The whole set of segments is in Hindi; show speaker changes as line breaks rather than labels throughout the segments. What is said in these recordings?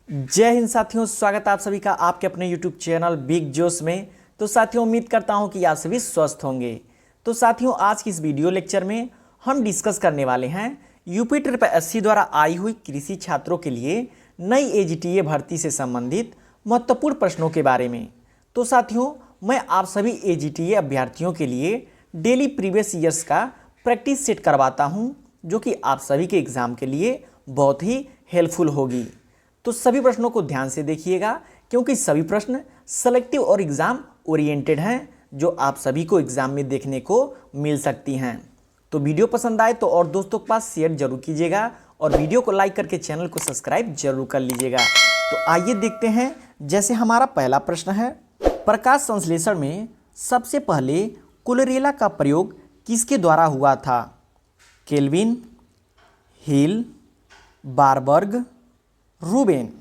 जय हिंद साथियों, स्वागत है आप सभी का आपके अपने YouTube चैनल बिग जोश में। तो साथियों, उम्मीद करता हूं कि आप सभी स्वस्थ होंगे। तो साथियों, आज की इस वीडियो लेक्चर में हम डिस्कस करने वाले हैं यूपी ट्रिपल एससी द्वारा आई हुई कृषि छात्रों के लिए नई एजीटीए भर्ती से संबंधित महत्वपूर्ण प्रश्नों के बारे में। तो साथियों, मैं आप सभी एजीटीए अभ्यर्थियों के लिए डेली प्रीवियस ईयर्स का प्रैक्टिस सेट करवाता हूँ, जो कि आप सभी के एग्जाम के लिए बहुत ही हेल्पफुल होगी। तो सभी प्रश्नों को ध्यान से देखिएगा, क्योंकि सभी प्रश्न सेलेक्टिव और एग्जाम ओरिएंटेड हैं, जो आप सभी को एग्जाम में देखने को मिल सकती हैं। तो वीडियो पसंद आए तो और दोस्तों के पास शेयर जरूर कीजिएगा और वीडियो को लाइक करके चैनल को सब्सक्राइब जरूर कर लीजिएगा। तो आइए देखते हैं। जैसे हमारा पहला प्रश्न है, प्रकाश संश्लेषण में सबसे पहले क्लोरेला का प्रयोग किसके द्वारा हुआ था? केल्विन, हिल, बारबर्ग, रूबेन।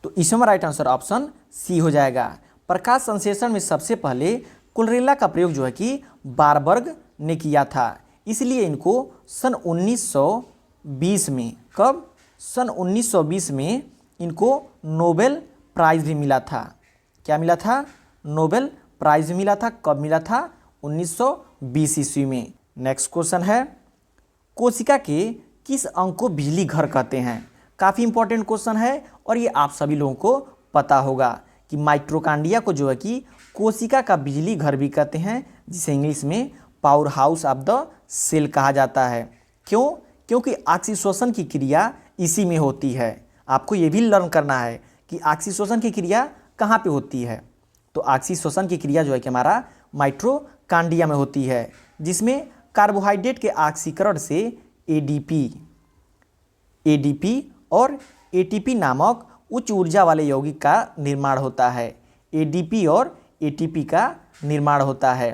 तो इसमें राइट आंसर ऑप्शन सी हो जाएगा। प्रकाश संश्लेषण में सबसे पहले क्लोरेला का प्रयोग जो है कि बारबर्ग ने किया था, इसलिए इनको सन 1920 में, कब? सन 1920 में इनको नोबेल प्राइज भी मिला था। क्या मिला था? नोबेल प्राइज मिला था। कब मिला था? 1920 ईस्वी में। नेक्स्ट क्वेश्चन है, कोशिका के किस अंग को बिजली घर कहते हैं? काफ़ी इंपॉर्टेंट क्वेश्चन है और ये आप सभी लोगों को पता होगा कि माइटोकॉन्ड्रिया को जो है कि कोशिका का बिजली घर भी कहते हैं, जिसे इंग्लिश में powerhouse of the cell कहा जाता है। क्यों? क्योंकि ऑक्सीशोषण की क्रिया इसी में होती है। आपको ये भी लर्न करना है कि ऑक्सीशोषण की क्रिया कहाँ पे होती है। तो ऑक्सीशोषण की क्रिया जो है कि हमारा माइटोकॉन्ड्रिया में होती है, जिसमें कार्बोहाइड्रेट के ऑक्सीकरण से एडीपी और एटीपी नामक उच्च ऊर्जा वाले यौगिक का निर्माण होता है। एडीपी और एटीपी का निर्माण होता है।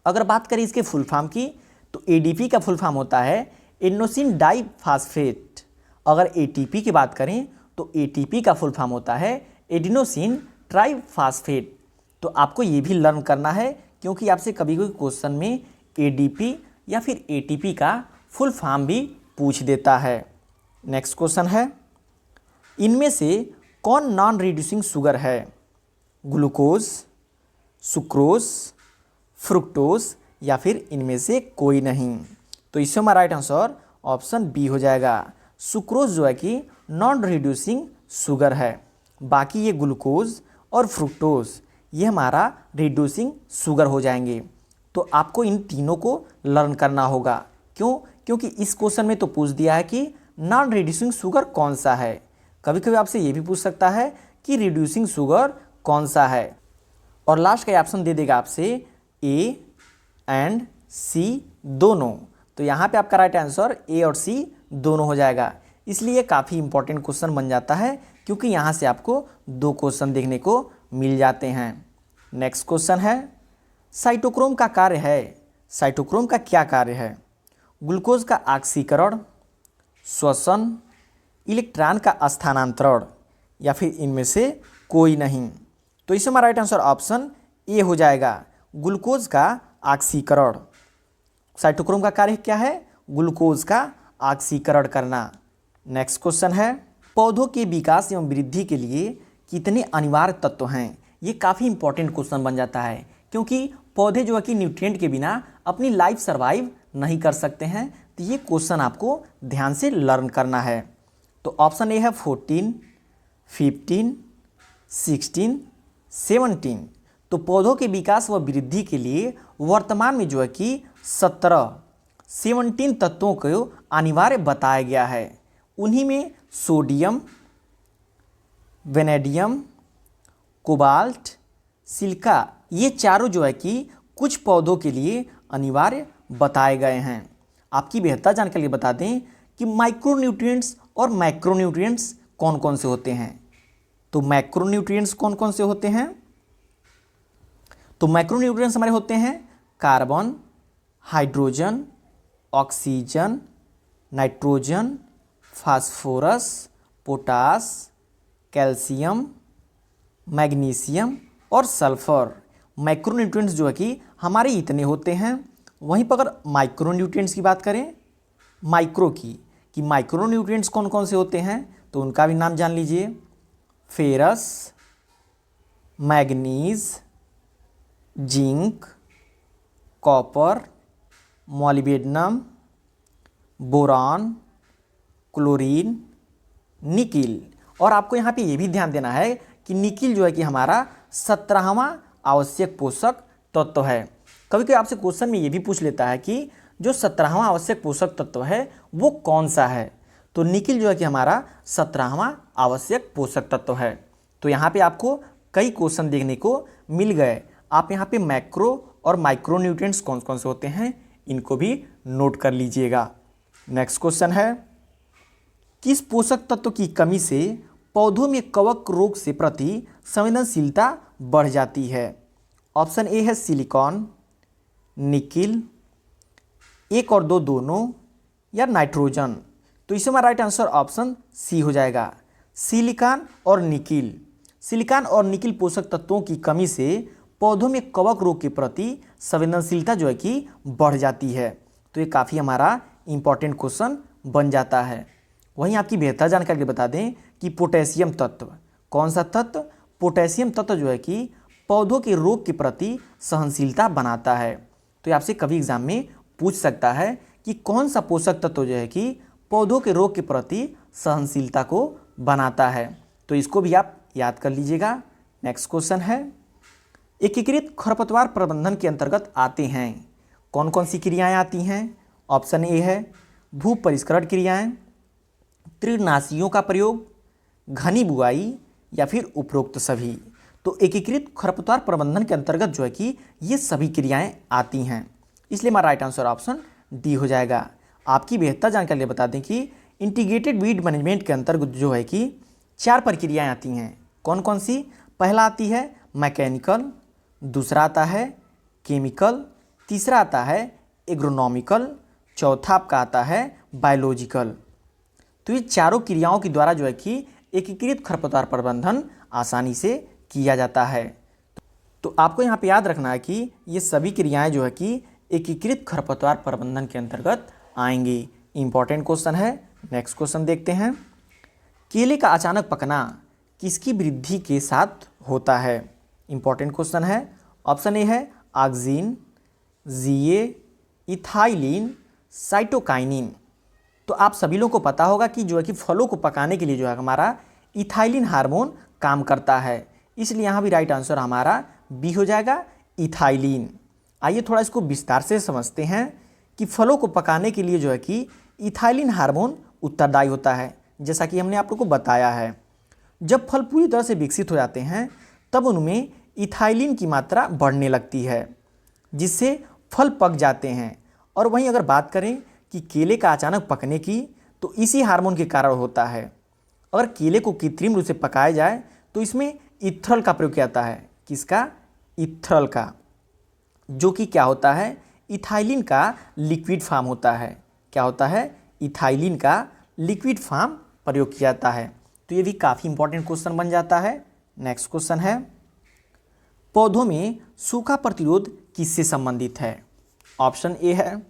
अगर बात करें इसके फुल फॉर्म की, तो एडीपी का फुल फॉर्म होता है एडिनोसिन डाइफॉस्फेट। अगर एटीपी की बात करें तो एटीपी का फुल फॉर्म होता है एडिनोसिन ट्राइफॉस्फेट। तो आपको ये भी लर्न करना है, क्योंकि आपसे कभी कोई क्वेश्चन में एडीपी या फिर एटीपी का फुल फॉर्म भी पूछ देता है। नेक्स्ट क्वेश्चन है, इनमें से कौन नॉन रिड्यूसिंग शुगर है? ग्लूकोज, सुक्रोज, फ्रुक्टोज या फिर इनमें से कोई नहीं? तो इसमें हमारा राइट आंसर ऑप्शन बी हो जाएगा। सुक्रोज जो है कि नॉन रिड्यूसिंग शुगर है। बाकी ये ग्लूकोज और फ्रुक्टोज ये हमारा रिड्यूसिंग शुगर हो जाएंगे। तो आपको इन तीनों को लर्न करना होगा। क्यों? क्योंकि इस क्वेश्चन में तो पूछ दिया है कि नॉन रिड्यूसिंग शुगर कौन सा है। कभी कभी आपसे ये भी पूछ सकता है कि रिड्यूसिंग शुगर कौन सा है। और लास्ट का ऑप्शन दे देगा आपसे ए एंड सी दोनों। तो यहाँ पे आपका राइट आंसर ए और सी दोनों हो जाएगा। इसलिए काफ़ी इंपॉर्टेंट क्वेश्चन बन जाता है, क्योंकि यहाँ से आपको दो क्वेश्चन देखने को मिल जाते हैं। नेक्स्ट क्वेश्चन है, साइटोक्रोम का कार्य है। साइटोक्रोम का क्या कार्य है? ग्लूकोज का ऑक्सीकरण, श्वसन, इलेक्ट्रॉन का स्थानांतरण या फिर इनमें से कोई नहीं? तो इसमें हमारा राइट आंसर ऑप्शन ए हो जाएगा, ग्लूकोज का ऑक्सीकरण। साइटोक्रोम का कार्य क्या है? ग्लूकोज का ऑक्सीकरण करना। नेक्स्ट क्वेश्चन है, पौधों के विकास एवं वृद्धि के लिए कितने अनिवार्य तत्व हैं? ये काफ़ी इंपॉर्टेंट क्वेश्चन बन जाता है, क्योंकि पौधे जो है कि न्यूट्रिएंट के बिना अपनी लाइफ सर्वाइव नहीं कर सकते हैं। तो ये क्वेश्चन आपको ध्यान से लर्न करना है। तो ऑप्शन ए है 14, 15, 16, 17। तो पौधों के विकास व वृद्धि के लिए वर्तमान में जो है कि 17 तत्वों को अनिवार्य बताया गया है। उन्हीं में सोडियम, वेनेडियम, कोबाल्ट, सिलिका, ये चारों जो है कि कुछ पौधों के लिए अनिवार्य बताए गए हैं। आपकी बेहतर जानकारी के लिए बता दें कि माइक्रोन्यूट्रिएंट्स और मैक्रोन्यूट्रिएंट्स कौन कौन से होते हैं। तो मैक्रोन्यूट्रिएंट्स कौन कौन से होते हैं? तो मैक्रोन्यूट्रिएंट्स हमारे होते हैं carbon, hydrogen, oxygen, nitrogen, phosphorus, potash, calcium, magnesium और सल्फर। मैक्रोन्यूट्रिएंट्स जो है कि हमारे इतने होते हैं। वहीं पर अगर माइक्रोन्यूट्रिएंट्स की बात करें, माइक्रो की, कि माइक्रो न्यूट्रिएंट्स कौन कौन से होते हैं, तो उनका भी नाम जान लीजिए। Ferrous, manganese, zinc, copper, molybdenum, boron, chlorine, nickel. और आपको यहाँ पे ये भी ध्यान देना है कि निकिल जो है कि हमारा 17वां आवश्यक पोषक तत्व है। कभी कभी आपसे क्वेश्चन में ये भी पूछ लेता है कि जो 17वां आवश्यक पोषक तत्व है वो कौन सा है। तो निकिल जो है कि हमारा 17वां आवश्यक पोषक तत्व है। तो यहाँ पे आपको कई क्वेश्चन देखने को मिल गए। आप यहाँ पे मैक्रो और माइक्रो न्यूट्रिएंट्स कौन कौन से होते हैं इनको भी नोट कर लीजिएगा। नेक्स्ट क्वेश्चन है, किस पोषक तत्व की कमी से पौधों में कवक रोग से प्रति संवेदनशीलता बढ़ जाती है। ऑप्शन ए है सिलिकॉन, निकिल, 1 और 2 दोनों, या नाइट्रोजन। तो इसमें राइट आंसर ऑप्शन सी हो जाएगा, सिलिकॉन और निकिल। सिलिकॉन और निकिल पोषक तत्वों की कमी से पौधों में कवक रोग के प्रति संवेदनशीलता जो है कि बढ़ जाती है। तो ये काफ़ी हमारा इंपॉर्टेंट क्वेश्चन बन जाता है। वहीं आपकी बेहतर जानकारी के लिए बता दें कि पोटेशियम तत्व, कौन सा तत्व, पोटेशियम तत्व जो है कि पौधों के रोग के प्रति सहनशीलता बनाता है। तो ये आपसे कभी एग्जाम में पूछ सकता है कि कौन सा पोषक तत्व जो है कि पौधों के रोग के प्रति सहनशीलता को बनाता है। तो इसको भी आप याद कर लीजिएगा। नेक्स्ट क्वेश्चन है, एकीकृत खरपतवार प्रबंधन के अंतर्गत आते हैं कौन कौन सी क्रियाएं आती हैं। ऑप्शन ए है भू परिष्करण क्रियाएं, तृणनाशियों का प्रयोग, घनी बुआई, या फिर उपरोक्त सभी। तो एकीकृत खरपतवार प्रबंधन के अंतर्गत जो है कि ये सभी क्रियाएं आती हैं, इसलिए हमारा राइट आंसर ऑप्शन डी हो जाएगा। आपकी बेहतर जानकारी लिए बता दें कि इंटीग्रेटेड वीड मैनेजमेंट के अंतर्गत जो है कि 4 प्रक्रियाएं आती हैं। कौन कौन सी? पहला आती है मैकेनिकल, दूसरा आता है केमिकल, तीसरा आता है एग्रोनॉमिकल, चौथा आपका आता है बायोलॉजिकल। तो ये चारों क्रियाओं के द्वारा जो है कि एकीकृत खरपतवार प्रबंधन आसानी से किया जाता है। तो आपको यहाँ पे याद रखना है कि ये सभी क्रियाएं जो है कि एकीकृत खरपतवार प्रबंधन के अंतर्गत आएंगी। इंपॉर्टेंट क्वेश्चन है। नेक्स्ट क्वेश्चन देखते हैं, केले का अचानक पकना किसकी वृद्धि के साथ होता है? इंपॉर्टेंट क्वेश्चन है। ऑप्शन ए है ऑक्सिन, जीए, इथाइलिन, साइटोकाइनिन। तो आप सभी लोगों को पता होगा कि जो है कि फलों को पकाने के लिए जो है हमारा इथाइलिन हार्मोन काम करता है, इसलिए यहाँ भी राइट आंसर हमारा बी हो जाएगा, इथाइलिन। आइए थोड़ा इसको विस्तार से समझते हैं कि फलों को पकाने के लिए जो है कि इथाइलिन हार्मोन उत्तरदायी होता है। जैसा कि हमने आप लोगों को बताया है, जब फल पूरी तरह से विकसित हो जाते हैं तब उनमें इथाइलिन की मात्रा बढ़ने लगती है, जिससे फल पक जाते हैं। और वहीं अगर बात करें कि केले का अचानक पकने की, तो इसी हार्मोन के कारण होता है। अगर केले को कृत्रिम रूप से पकाया जाए तो इसमें इथ्रल का प्रयोग किया जाता है। किसका? इथ्रल का, जो कि क्या होता है? इथाइलिन का लिक्विड फॉर्म होता है। क्या होता है? इथाइलिन का लिक्विड फॉर्म प्रयोग किया जाता है। तो ये भी काफ़ी इंपॉर्टेंट क्वेश्चन बन जाता है। नेक्स्ट क्वेश्चन है, पौधों में सूखा प्रतिरोध किससे संबंधित है? ऑप्शन ए है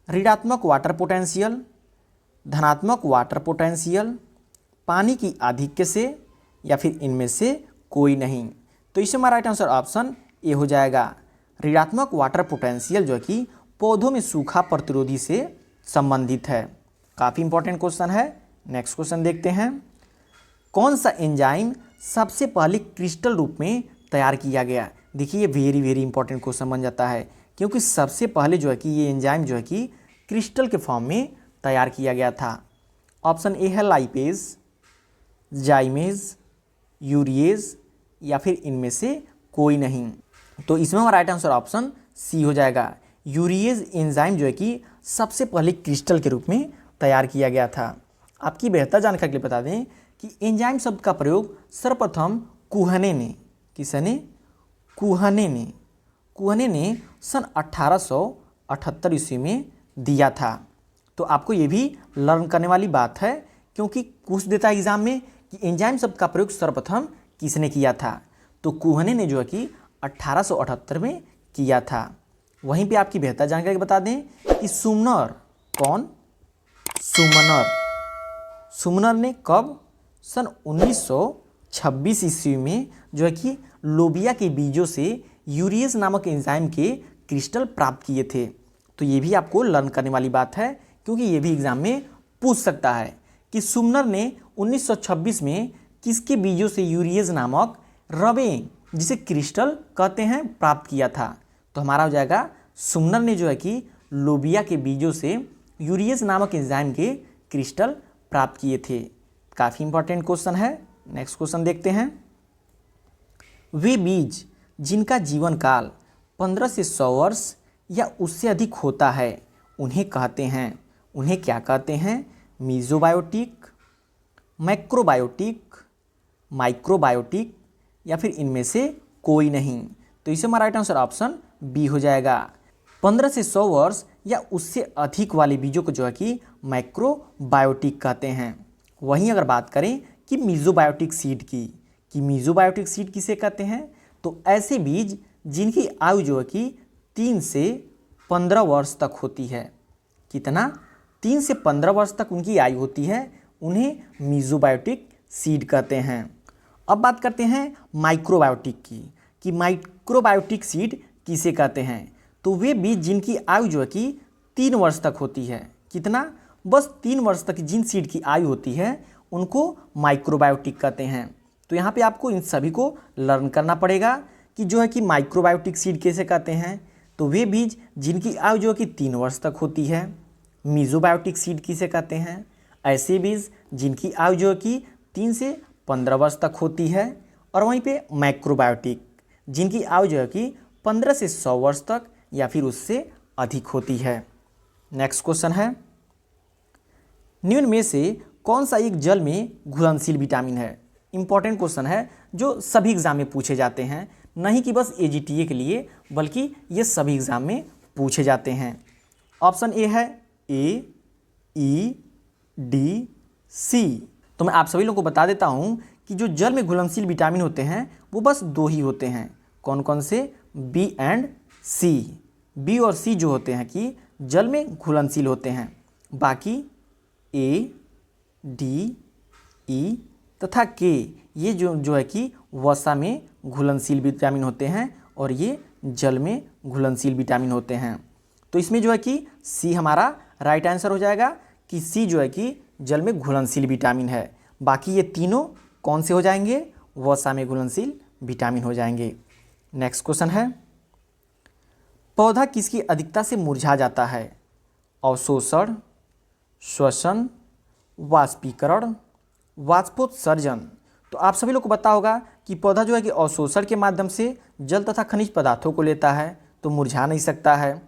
ऋणात्मक वाटर पोटेंशियल, धनात्मक वाटर पोटेंशियल, पानी की आधिक्य से, या फिर इनमें से कोई नहीं। तो इसमें हमारा राइट आंसर ऑप्शन ए हो जाएगा, ऋणात्मक वाटर पोटेंशियल जो कि पौधों में सूखा प्रतिरोधी से संबंधित है। काफ़ी इंपॉर्टेंट क्वेश्चन है। नेक्स्ट क्वेश्चन देखते हैं, कौन सा एंजाइम सबसे पहले क्रिस्टल रूप में तैयार किया गया? देखिए ये वेरी वेरी इंपॉर्टेंट क्वेश्चन बन जाता है, क्योंकि सबसे पहले जो है कि ये एंजाइम जो है कि क्रिस्टल के फॉर्म में तैयार किया गया था। ऑप्शन ए है लाइपेज, जाइमेज, यूरिएज, या फिर इनमें से कोई नहीं। तो इसमें हमारा राइट आंसर ऑप्शन सी हो जाएगा, यूरिएज एंजाइम जो है कि सबसे पहले क्रिस्टल के रूप में तैयार किया गया था। आपकी बेहतर जानकारी के लिए बता दें कि एंजाइम शब्द का प्रयोग सर्वप्रथम कुहने ने, किसने? कुहने ने सन 1878 ईस्वी में दिया था। तो आपको ये भी लर्न करने वाली बात है, क्योंकि पूछ देता है एग्जाम में कि एंजाइम शब्द का प्रयोग सर्वप्रथम किसने किया था? तो कुहने ने जो है कि 1878 में किया था। वहीं पे आपकी बेहतर जानकारी बता दें कि सुमनर, कौन? सुमनर ने कब? सन 1926 ईस्वी में जो है कि लोबिया के बीजों से यूरियस नामक एंजाइम के क्रिस्टल प्राप्त किए थे। तो ये भी आपको लर्न करने वाली बात है, क्योंकि ये भी एग्जाम में पूछ सकता है कि सुमनर ने 1926 में किसके बीजों से यूरियस नामक रवे, जिसे क्रिस्टल कहते हैं, प्राप्त किया था। तो हमारा हो जाएगा सुमनर ने जो है कि लोबिया के बीजों से यूरियस नामक एंजाइम के क्रिस्टल प्राप्त किए थे। काफ़ी इंपॉर्टेंट क्वेश्चन है। नेक्स्ट क्वेश्चन देखते हैं। वे बीज जिनका जीवन काल 15 से 100 वर्ष या उससे अधिक होता है उन्हें कहते हैं, उन्हें क्या कहते हैं? मीजोबायोटिक, मैक्रोबायोटिक, माइक्रोबायोटिक, या फिर इनमें से कोई नहीं। तो इसे हमारा राइट आंसर ऑप्शन बी हो जाएगा। 15 से 100 वर्ष या उससे अधिक वाले बीजों को जो है कि माइक्रोबायोटिक कहते हैं। वहीं अगर बात करें कि मीजोबायोटिक सीड की, कि मीजोबायोटिक सीड किसे कहते हैं, तो ऐसे बीज जिनकी आयु जो है कि 3 से 15 वर्ष तक होती है। कितना? 3 से 15 वर्ष तक उनकी आयु होती है, उन्हें मीजोबायोटिक सीड कहते हैं। अब बात करते हैं माइक्रोबायोटिक की, कि माइक्रोबायोटिक सीड किसे कहते हैं। तो वे बीज जिनकी आयु जो है कि 3 वर्ष तक होती है। कितना? बस 3 वर्ष तक जिन सीड की आयु होती है उनको माइक्रोबायोटिक कहते हैं। तो यहाँ पे आपको इन सभी को लर्न करना पड़ेगा कि जो है कि माइक्रोबायोटिक सीड कैसे कहते हैं। तो वे बीज जिनकी आयु जो है कि 3 वर्ष तक होती है। मीजोबायोटिक सीड किसे कहते हैं? ऐसे बीज जिनकी आयु जो है कि 3 से 15 वर्ष तक होती है। और वहीं पे मैक्रोबायोटिक जिनकी आयु जो है कि 15 से 100 वर्ष तक या फिर उससे अधिक होती है। नेक्स्ट क्वेश्चन है, निम्न में से कौन सा एक जल में घुलनशील विटामिन है? इंपॉर्टेंट क्वेश्चन है जो सभी एग्जाम में पूछे जाते हैं, नहीं कि बस एजीटीए के लिए, बल्कि ये सभी एग्जाम में पूछे जाते हैं। ऑप्शन ए है ए, ई, डी, सी। तो मैं आप सभी लोगों को बता देता हूँ कि जो जल में घुलनशील विटामिन होते हैं वो बस 2 ही होते हैं। कौन कौन से? B and C. बी और सी जो होते हैं कि जल में घुलनशील होते हैं। बाकी ए, डी, ई तथा के ये जो है कि वसा में घुलनशील विटामिन होते हैं और ये जल में घुलनशील विटामिन होते हैं। तो इसमें जो है कि सी हमारा राइट आंसर हो जाएगा कि सी जो है कि जल में घुलनशील विटामिन है। बाकी ये तीनों कौन से हो जाएंगे? वसा में घुलनशील विटामिन हो जाएंगे। नेक्स्ट क्वेश्चन है, पौधा किसकी अधिकता से मुरझा जाता है? अवशोषण, श्वसन, वाष्पीकरण, वाष्पोत्सर्जन। तो आप सभी लोग को पता होगा कि पौधा जो है कि अवशोषण के माध्यम से जल तथा खनिज पदार्थों को लेता है तो मुरझा नहीं सकता है।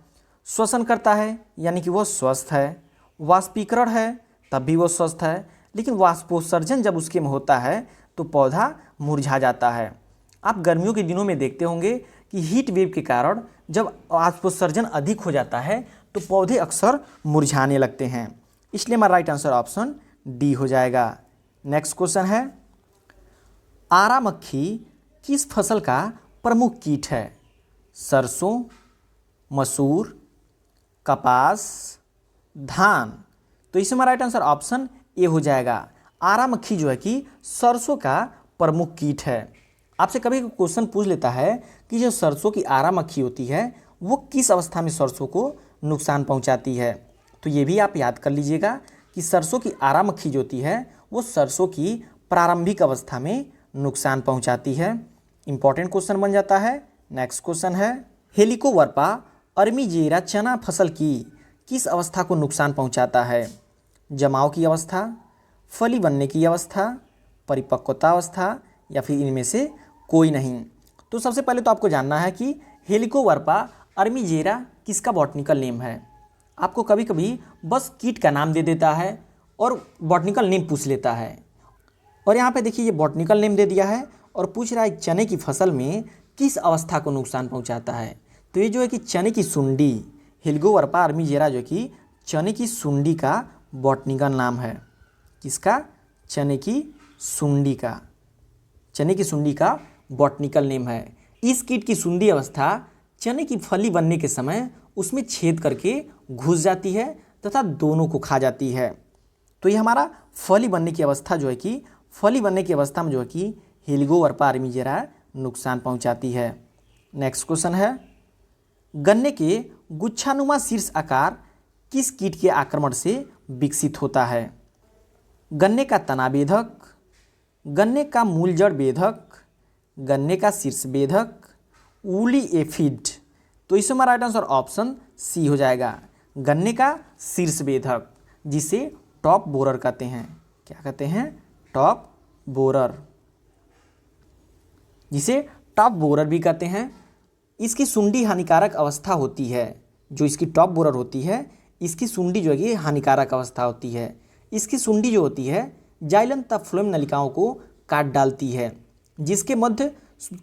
श्वसन करता है यानी कि वो स्वस्थ है। वाष्पीकरण है तब भी वो स्वस्थ है। लेकिन वाष्पोत्सर्जन जब उसके में होता है तो पौधा मुरझा जाता है। आप गर्मियों के दिनों में देखते होंगे कि हीट वेव के कारण जब वाष्पोत्सर्जन अधिक हो जाता है तो पौधे अक्सर मुरझाने लगते हैं। इसलिए हमारा राइट आंसर ऑप्शन डी हो जाएगा। नेक्स्ट क्वेश्चन है, आरा मक्खी किस फसल का प्रमुख कीट है? सरसों, मसूर, कपास, धान। तो इसमें हमारा राइट आंसर ऑप्शन ए हो जाएगा। आरा मक्खी जो है कि सरसों का प्रमुख कीट है। आपसे कभी क्वेश्चन पूछ लेता है कि जो सरसों की आरा मक्खी होती है वो किस अवस्था में सरसों को नुकसान पहुंचाती है। तो ये भी आप याद कर लीजिएगा कि सरसों की आरा मक्खी जो होती है वो सरसों की प्रारंभिक अवस्था में नुकसान पहुंचाती है। इंपॉर्टेंट क्वेश्चन बन जाता है। नेक्स्ट क्वेश्चन है, हेलिकोवर्पा अर्मीजेरा चना फसल की किस अवस्था को नुकसान पहुंचाता है? जमाव की अवस्था, फली बनने की अवस्था, परिपक्वता अवस्था, या फिर इनमें से कोई नहीं। तो सबसे पहले तो आपको जानना है कि हेलिकोवर्पा अर्मीजेरा किसका बॉटनिकल नेम है। आपको कभी कभी बस कीट का नाम दे देता है और बॉटनिकल नेम पूछ लेता है। और यहाँ पे देखिए ये बॉटनिकल नेम दे दिया है और पूछ रहा है चने की फसल में किस अवस्था को नुकसान पहुँचाता है। तो ये जो है कि चने की सुंडी, हेलिकोवर्पा अर्मीजेरा जो कि चने की सुंडी का बॉटनिकल नाम है। किसका? चने की सुंडी का। चने की सुंडी का बॉटनिकल नेम है। इस कीट की सुंडी अवस्था चने की फली बनने के समय उसमें छेद करके घुस जाती है तथा दोनों को खा जाती है। तो ये हमारा फली बनने की अवस्था जो है कि फली बनने की अवस्था में जो है कि हेलिकोवर्पा आर्मीजेरा नुकसान पहुंचाती है। नेक्स्ट क्वेश्चन है, गन्ने के गुच्छानुमा शीर्ष आकार किस कीट के आक्रमण से विकसित होता है? गन्ने का तना बेधक, गन्ने का मूलजड़ बेधक, गन्ने का शीर्ष बेधक, वूली एफिड। तो इसमें हमारा राइट आंसर ऑप्शन सी हो जाएगा, गन्ने का शीर्ष बेधक, जिसे टॉप बोरर कहते हैं। क्या कहते हैं? टॉप बोरर, जिसे टॉप बोरर भी कहते हैं। इसकी सुंडी हानिकारक अवस्था होती है, जो इसकी टॉप बोरर होती है, इसकी सुंडी जो है कि हानिकारक अवस्था होती है। इसकी सुंडी जो होती है जाइलम तथा फ्लोएम नलिकाओं को काट डालती है, जिसके मध्य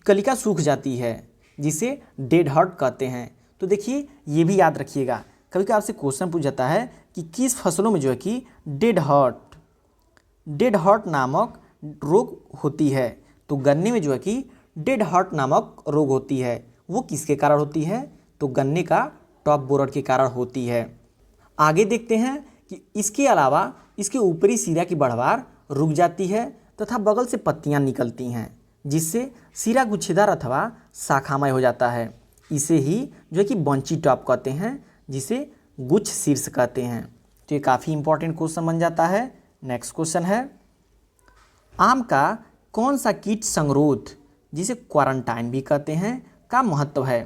कलिका सूख जाती है, जिसे डेड हार्ट कहते हैं। तो देखिए ये भी याद रखिएगा, कभी कभी आपसे क्वेश्चन पूछ जाता है कि किस फसलों में जो है कि डेड हार्ट नामक रोग होती है। तो गन्ने में जो है कि डेड हार्ट नामक रोग होती है, वो किसके कारण होती है? तो गन्ने का टॉप बोरर के कारण होती है। आगे देखते हैं कि इसके अलावा इसके ऊपरी सिरा की बढ़वार रुक जाती है तथा बगल से पत्तियां निकलती हैं, जिससे सिरा गुच्छेदार अथवा शाखामय हो जाता है। इसे ही जो है कि बंची टॉप कहते हैं, जिसे गुच्छ शीर्ष कहते हैं। तो ये काफ़ी इंपॉर्टेंट क्वेश्चन बन जाता है। नेक्स्ट क्वेश्चन है, आम का कौन सा कीट संगरोध, जिसे क्वारंटाइन भी कहते हैं, का महत्व है?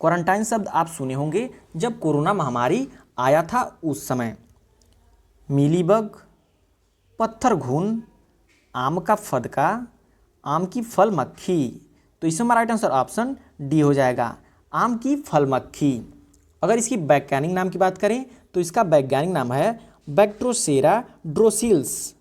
क्वारंटाइन शब्द आप सुने होंगे जब कोरोना महामारी आया था उस समय। मीलीबग, पत्थर घुन, आम का फदका, आम की फल मक्खी। तो इसमें हमारा राइट आंसर ऑप्शन डी हो जाएगा, आम की फल मक्खी। अगर इसकी वैज्ञानिक नाम की बात करें तो इसका वैज्ञानिक नाम है बैक्ट्रोसेरा ड्रोसिल्स।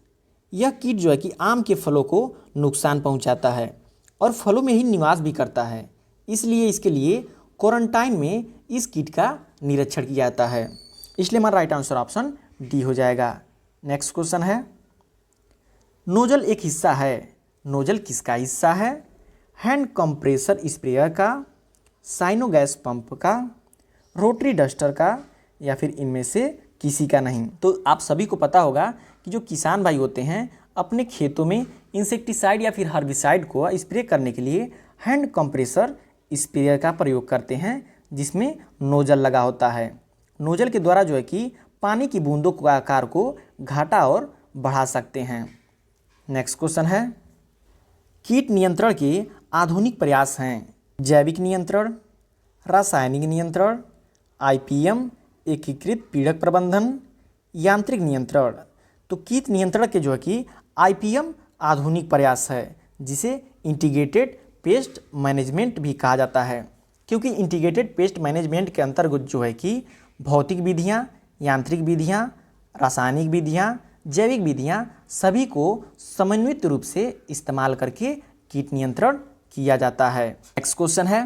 यह कीट जो है कि आम के फलों को नुकसान पहुंचाता है और फलों में ही निवास भी करता है, इसलिए इसके लिए क्वारंटाइन में इस कीट का निरीक्षण किया जाता है। इसलिए हमारा राइट आंसर ऑप्शन डी हो जाएगा। नेक्स्ट क्वेश्चन है, नोजल एक हिस्सा है, नोजल किसका हिस्सा है? हैंड कंप्रेसर स्प्रेयर का, साइनो गैस पंप का, रोटरी डस्टर का, या फिर इनमें से किसी का नहीं। तो आप सभी को पता होगा कि जो किसान भाई होते हैं अपने खेतों में इंसेक्टिसाइड या फिर हर्बिसाइड को स्प्रे करने के लिए हैंड कंप्रेसर स्प्रेयर का प्रयोग करते हैं, जिसमें नोजल लगा होता है। नोजल के द्वारा जो है कि पानी की बूंदों के आकार को घटा और बढ़ा सकते हैं। नेक्स्ट क्वेश्चन है, कीट नियंत्रण के आधुनिक प्रयास हैं जैविक नियंत्रण, रासायनिक नियंत्रण, IPM एकीकृत पीड़क प्रबंधन, यांत्रिक नियंत्रण। तो कीट नियंत्रण के जो है कि IPM आधुनिक प्रयास है, जिसे इंटीग्रेटेड पेस्ट मैनेजमेंट भी कहा जाता है, क्योंकि इंटीग्रेटेड पेस्ट मैनेजमेंट के अंतर्गत जो है कि भौतिक विधियाँ, यांत्रिक विधियाँ, रासायनिक विधियाँ, जैविक विधियाँ सभी को समन्वित रूप से इस्तेमाल करके कीट नियंत्रण किया जाता है। नेक्स्ट क्वेश्चन है,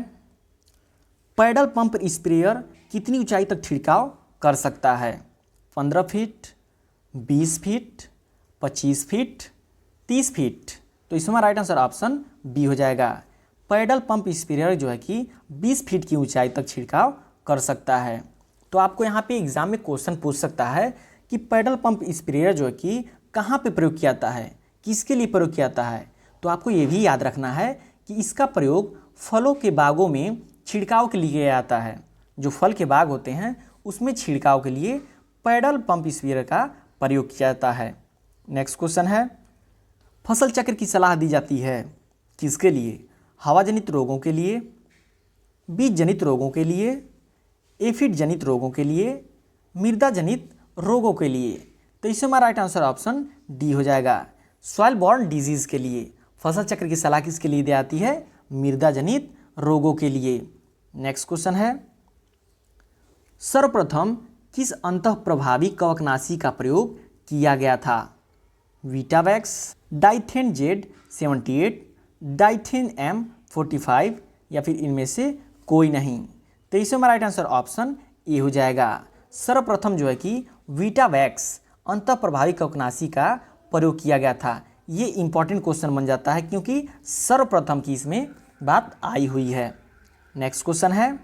पैडल पंप स्प्रेयर कितनी ऊंचाई तक छिड़काव कर सकता है? 15 फीट, 20 फीट, 25 फीट, 30 फीट। तो इसमें राइट आंसर ऑप्शन बी हो जाएगा, पैडल पंप स्प्रेयर जो है कि 20 फीट की ऊंचाई तक छिड़काव कर सकता है। तो आपको यहाँ पे एग्जाम में क्वेश्चन पूछ सकता है कि पैडल पंप स्प्रेयर जो है कि कहाँ पे प्रयोग किया जाता है, किसके लिए प्रयोग किया जाता है? तो आपको ये भी याद रखना है कि इसका प्रयोग फलों के बागों में छिड़काव के लिए किया जाता है। जो फल के बाग होते हैं उसमें छिड़काव के लिए पैडल पंप स्प्रेयर का प्रयोग किया जाता है। नेक्स्ट क्वेश्चन है, फसल चक्र की सलाह दी जाती है किसके लिए? हवा जनित रोगों के लिए, बीज जनित रोगों के लिए, एफिड जनित रोगों के लिए, मृदा जनित रोगों के लिए। तो इसमें हमारा राइट आंसर ऑप्शन डी हो जाएगा, सॉइल बॉर्न डिजीज के लिए फसल चक्र की सलाह किसके लिए दी जाती है? मृदा जनित रोगों के लिए। नेक्स्ट क्वेश्चन है, सर्वप्रथम किस अंतः प्रभावी कवकनाशी का प्रयोग किया गया था? Vitavax, Dithane Z78, Dithane M45, या फिर इनमें से कोई नहीं। तो इसमें हमारा राइट आंसर ऑप्शन ए हो जाएगा, सर्वप्रथम जो है कि वीटावैक्स अंतः प्रभावी कवकनाशी का प्रयोग किया गया था। ये इंपॉर्टेंट क्वेश्चन बन जाता है क्योंकि सर्वप्रथम की इसमें बात आई हुई है। नेक्स्ट क्वेश्चन है,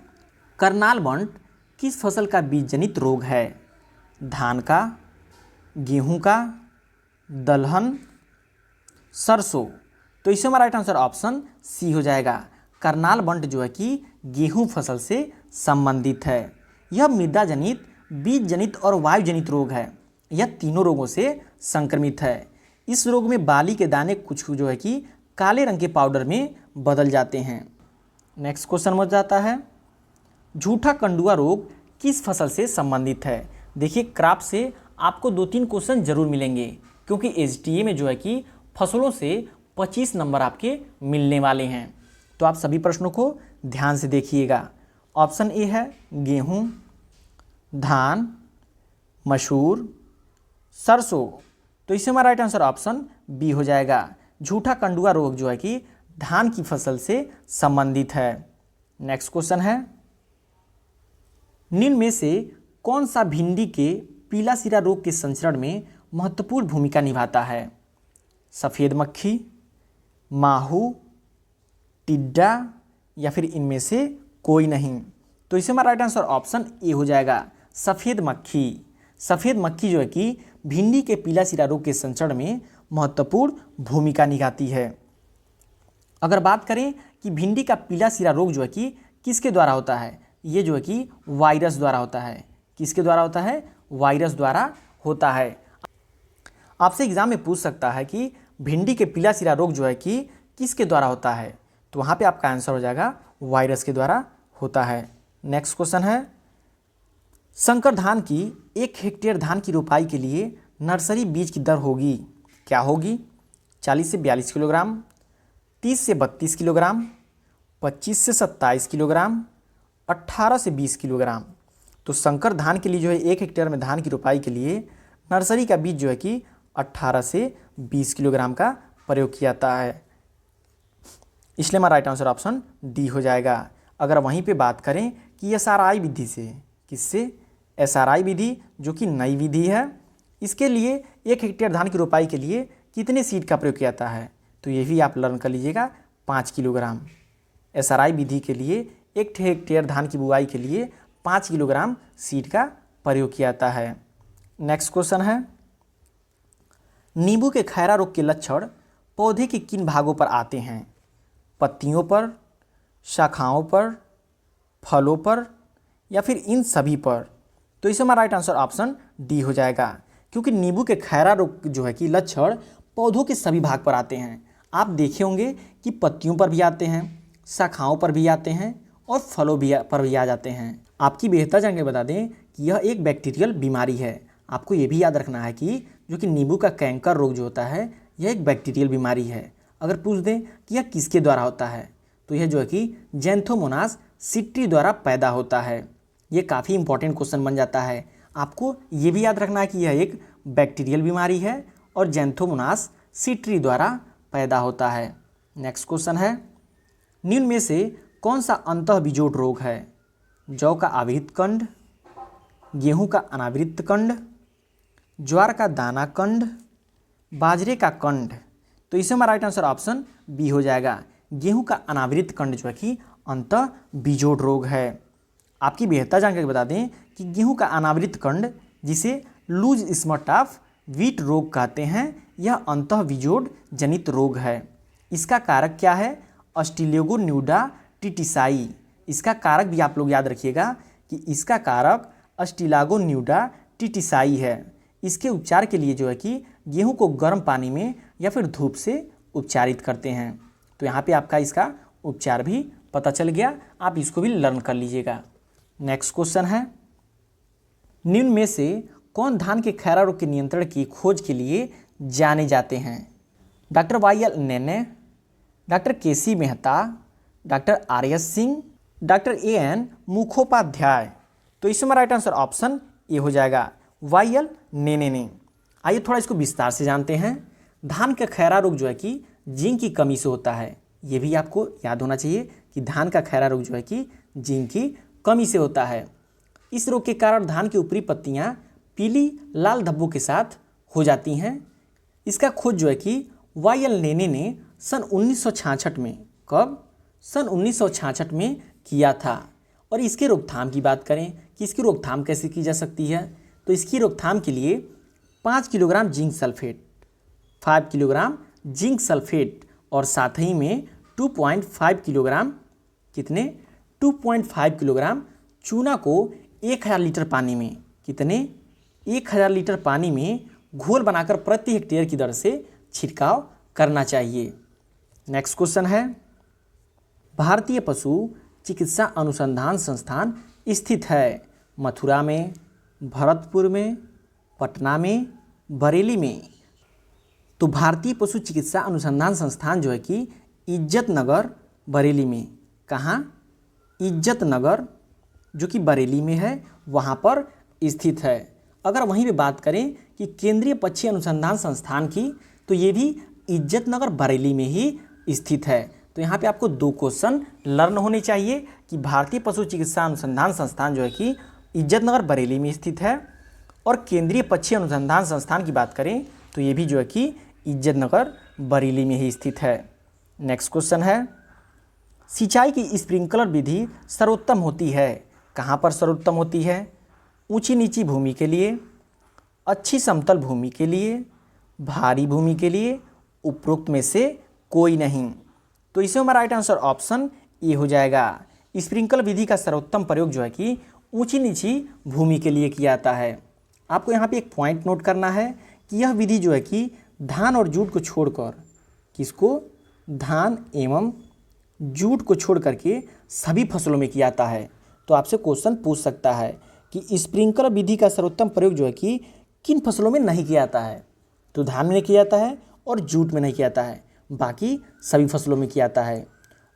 करनाल बंट किस फसल का बीज जनित रोग है? धान का, गेहूं का, दलहन, सरसों। तो इसमें हमारा राइट आंसर ऑप्शन सी हो जाएगा। करनाल बंट जो है कि गेहूं फसल से संबंधित है। यह मृदा जनित, बीज जनित और वायु जनित रोग है। यह तीनों रोगों से संक्रमित है। इस रोग में बाली के दाने कुछ जो है कि काले रंग के पाउडर में बदल जाते हैं। नेक्स्ट क्वेश्चन हो जाता है, झूठा कंडुआ रोग किस फसल से संबंधित है। देखिए क्रॉप से आपको 2-3 क्वेश्चन जरूर मिलेंगे, क्योंकि एसटीए में जो है कि फसलों से 25 नंबर आपके मिलने वाले हैं। तो आप सभी प्रश्नों को ध्यान से देखिएगा। ऑप्शन ए है गेहूं, धान, मसूर, सरसों। तो इससे हमारा राइट आंसर ऑप्शन बी हो जाएगा। झूठा कंडुआ रोग जो है कि धान की फसल से संबंधित है। नेक्स्ट क्वेश्चन है, निम्न में से कौन सा भिंडी के पीला सिरा रोग के संचरण में महत्वपूर्ण भूमिका निभाता है। सफ़ेद मक्खी, माहू, टिड्डा या फिर इनमें से कोई नहीं। तो इसमें हमारा राइट आंसर ऑप्शन ए हो जाएगा, सफ़ेद मक्खी। सफ़ेद मक्खी जो है कि भिंडी के पीला सिरा रोग के संचरण में महत्वपूर्ण भूमिका निभाती है। अगर बात करें कि भिंडी का पीला सिरा रोग जो है कि किसके द्वारा होता है, ये जो है कि वायरस द्वारा होता है। किसके द्वारा होता है, वायरस द्वारा होता है। आपसे एग्जाम में पूछ सकता है कि भिंडी के पीला सिरा रोग जो है कि किसके द्वारा होता है, तो वहाँ पे आपका आंसर हो जाएगा वायरस के द्वारा होता है। नेक्स्ट क्वेश्चन है, संकर धान की 1 हेक्टेयर धान की रोपाई के लिए नर्सरी बीज की दर होगी, क्या होगी। 40 से 42 किलोग्राम, 30 से 32 किलोग्राम, 25 से 27 किलोग्राम, 18 से 20 किलोग्राम। तो संकर धान के लिए जो है 1 हेक्टेयर में धान की रोपाई के लिए नर्सरी का बीज जो है कि 18 से 20 किलोग्राम का प्रयोग किया जाता है। इसलिए हमारा राइट आंसर ऑप्शन डी हो जाएगा। अगर वहीं पे बात करें कि एसआरआई विधि से, किससे, एसआरआई विधि जो कि नई विधि है, इसके लिए 1 हेक्टेयर धान की रोपाई के लिए कितने सीड का प्रयोग किया जाता है, तो ये भी आप लर्न कर लीजिएगा, 5 किलोग्राम। एसआरआई विधि के लिए 1 हेक्टेयर धान की बुआई के लिए 5 किलोग्राम सीड का प्रयोग किया जाता है। नेक्स्ट क्वेश्चन है, नींबू के खैरा रोग के लक्षण पौधे के किन भागों पर आते हैं। पत्तियों पर, शाखाओं पर, फलों पर या फिर इन सभी पर। तो इसमें हमारा राइट आंसर ऑप्शन डी हो जाएगा, क्योंकि नींबू के खैरा रोग जो है कि लक्षण पौधों के सभी भाग पर आते हैं। आप देखे होंगे कि पत्तियों पर भी आते हैं, शाखाओं पर भी आते हैं और फलों पर भी आ जाते हैं। आपकी बेहतर जानकारी बता दें कि यह एक बैक्टीरियल बीमारी है। आपको ये भी याद रखना है कि जो कि नींबू का कैंकर रोग जो होता है, यह एक बैक्टीरियल बीमारी है। अगर पूछ दें कि यह किसके द्वारा होता है, तो यह जो है कि जैंथोमोनास सिट्री द्वारा पैदा होता है। ये काफ़ी इंपॉर्टेंट क्वेश्चन बन जाता है। आपको ये भी याद रखना है कि यह एक बैक्टीरियल बीमारी है और जैंथोमोनास सिट्री द्वारा पैदा होता है। नेक्स्ट क्वेश्चन है, निम्न में से कौन सा अंतःबीजोट रोग है। जौ का आवृत कंड, गेहूं का अनावृत कंड, ज्वार का दाना कंड, बाजरे का कंड। तो इसमें हमारा राइट आंसर ऑप्शन बी हो जाएगा। गेहूं का अनावृत कंड जो है कि अंतःबीजोट रोग है। आपकी बेहतर जानकारी बता दें कि गेहूं का अनावृत कंड, जिसे लूज स्पॉट ऑफ व्हीट रोग कहते हैं, यह अंतःबीजोट जनित रोग है। इसका कारक क्या है, अस्टिलियोगोन्यूडा टिटिसाई। इसका कारक भी आप लोग याद रखिएगा कि इसका कारक अस्टिलागोन्यूडा टिटिसाई है। इसके उपचार के लिए जो है कि गेहूं को गर्म पानी में या फिर धूप से उपचारित करते हैं। तो यहाँ पे आपका इसका उपचार भी पता चल गया, आप इसको भी लर्न कर लीजिएगा। नेक्स्ट क्वेश्चन है, निम्न में से कौन धान के खैरा रोग के नियंत्रण की खोज के लिए जाने जाते हैं। Doctor Y L. Nene, doctor K C. Mehta, doctor R S. Singh, doctor A N. Mukhopadhyay. तो इसमें राइट आंसर ऑप्शन ए हो जाएगा, वाई.एल. नेने ने। आइए थोड़ा इसको विस्तार से जानते हैं। धान का खैरा रोग जो है कि जिंक की कमी से होता है। ये भी आपको याद होना चाहिए कि धान का खैरा रोग जो है कि जिंक की कमी से होता है। इस रोग के कारण धान की ऊपरी पत्तियां पीली लाल धब्बों के साथ हो जाती हैं। इसका खोज जो है कि वाई.एल. नेने ने सन 1966 में, कब, सन 1966 में किया था। और इसके रोकथाम की बात करें कि इसकी रोकथाम कैसे की जा सकती है, तो इसकी रोकथाम के लिए 5 kilogram zinc sulphate, 5 kilogram zinc sulphate और साथ ही में 2.5 किलोग्राम कितने 2.5 किलोग्राम चूना को 1000 लीटर पानी में कितने 1000 लीटर पानी में घोल बनाकर प्रति हेक्टेयर की दर से छिड़काव करना चाहिए। नेक्स्ट क्वेश्चन है, भारतीय पशु चिकित्सा अनुसंधान संस्थान स्थित है मथुरा में, भरतपुर में, पटना में, बरेली में। तो भारतीय पशु चिकित्सा अनुसंधान संस्थान जो है कि इज्जत नगर बरेली में, कहाँ इज्जत नगर जो कि बरेली में है वहाँ पर स्थित है। अगर वहीं पे बात करें कि केंद्रीय पक्षी अनुसंधान संस्थान की, तो ये भी इज्जत नगर बरेली में ही स्थित है। तो यहाँ पे आपको 2 क्वेश्चन लर्न होने चाहिए कि भारतीय पशु चिकित्सा अनुसंधान संस्थान जो है कि इज्जत नगर बरेली में स्थित है, और केंद्रीय पक्षी अनुसंधान संस्थान की बात करें तो ये भी जो है कि इज्जत नगर बरेली में ही स्थित है। नेक्स्ट क्वेश्चन है, सिंचाई की स्प्रिंकलर विधि सर्वोत्तम होती है, कहाँ पर सर्वोत्तम होती है? ऊंची नीची भूमि के लिए, अच्छी समतल भूमि के लिए, भारी भूमि के लिए, उपरोक्त में से कोई नहीं। तो इसमें हमारा राइट आंसर ऑप्शन ए हो जाएगा। स्प्रिंकल विधि का सर्वोत्तम प्रयोग जो है कि ऊंची नीची भूमि के लिए किया जाता है। आपको यहाँ पे एक पॉइंट नोट करना है कि यह विधि जो है कि धान और जूट को छोड़कर, किसको? धान एवं जूट को छोड़ करके सभी फसलों में किया जाता है। तो आपसे क्वेश्चन पूछ सकता है कि स्प्रिंकलर विधि का सर्वोत्तम प्रयोग जो है कि किन फसलों में नहीं किया जाता है? तो धान में नहीं किया जाता है और जूट में नहीं किया जाता है, बाकी सभी फसलों में किया जाता है।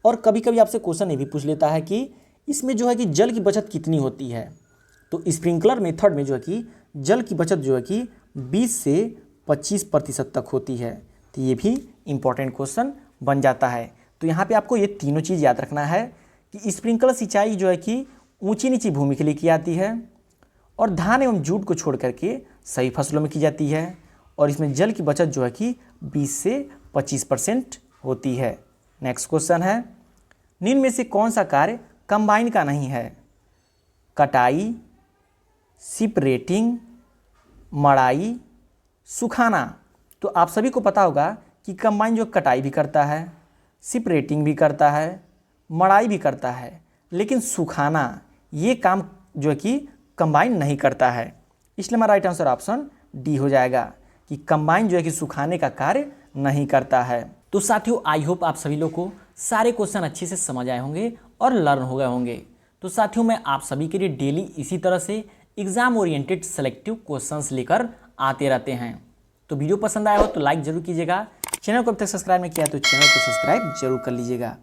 और कभी कभी आपसे क्वेश्चन ये भी पूछ लेता है कि इसमें जो है कि जल की बचत कितनी होती है? तो स्प्रिंकलर मेथड में जो है कि जल की बचत जो है कि 20 से 25% तक होती है। तो ये भी इम्पॉर्टेंट क्वेश्चन बन जाता है। तो यहाँ पे आपको ये तीनों चीज़ याद रखना है कि स्प्रिंकलर सिंचाई जो है कि ऊंची नीची भूमि के लिए की जाती है, और धान एवं जूट को छोड़ करके सभी फसलों में की जाती है, और इसमें जल की बचत जो है कि 20 से 25% होती है। नेक्स्ट क्वेश्चन है, निम्न में से कौन सा कार्य कंबाइन का नहीं है? कटाई, सिपरेटिंग, मड़ाई, सुखाना। तो आप सभी को पता होगा कि कंबाइन जो कटाई भी करता है, सिपरेटिंग भी करता है, मड़ाई भी करता है, लेकिन सुखाना ये काम जो है कि कंबाइन नहीं करता है। इसलिए हमारा राइट आंसर ऑप्शन डी हो जाएगा कि कंबाइन जो है कि सुखाने का कार्य नहीं करता है। तो साथियों, आई होप आप सभी लोग को सारे क्वेश्चन अच्छे से समझ आए होंगे और लर्न हो गए होंगे। तो साथियों, मैं आप सभी के लिए डेली इसी तरह से एग्जाम ओरिएंटेड सेलेक्टिव क्वेश्चंस लेकर आते रहते हैं। तो वीडियो पसंद आया हो तो लाइक जरूर कीजिएगा, चैनल को अब तक सब्सक्राइब नहीं किया तो चैनल को सब्सक्राइब जरूर कर लीजिएगा।